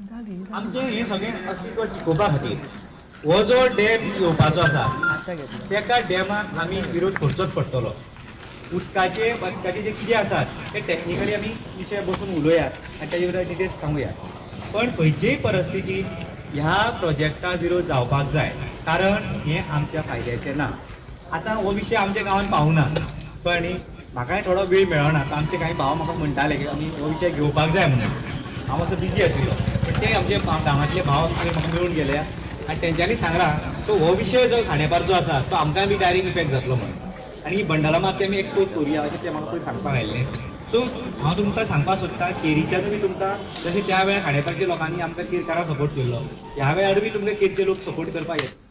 आमचे हे सगळें अस्तित्व टिकोवपा खातीर हो जो डॅम येवपाचो आसा तेका डॅमाक आमी विरोध करचोच पडटलो. उदकाचे जे कितें आसात ते टॅक्निकली आमी विशय बसून उलोवयात आनी ताजे विशीं डिटेल्स सांगुयात. पण खंयचेय परिस्थितीन ह्या प्रोजेक्टा विरोध जावपाक जाय, कारण हें आमच्या फायद्याचें ना. आतां हो विशय आमच्या गांवांत पावूना, कळ्ळें न्ही. म्हाकाय थोडो वेळ मेळना, आमचे कांय भाव म्हाका म्हणटाले की आमी हो विशय घेवपाक जाय म्हणून. हांव मातसो बिजी आशिल्लो, पण ते आमचे गांवांतले भाव म्हाका मेळून गेले आनी तेंच्यांनी सांगलां तो हो विशय जो खांडेपारचो आसा तो आमकां बी डायरेक्ट इफेक्ट जातलो म्हणून. आनी ही बंडारा माती आमी एक्सपोज करुया अशें ते म्हाका पयलीं सांगपाक आयिल्लें. सो हांव तुमकां सांगपाक सोदतां केरीच्यान बी तुमकां जशें त्या वेळार खांडेपारच्या लोकांनी आमकां केरकारां सपोर्ट केल्लो, ह्या वेळार बी तुमकां केरचे लोक सपोर्ट करपाक येता.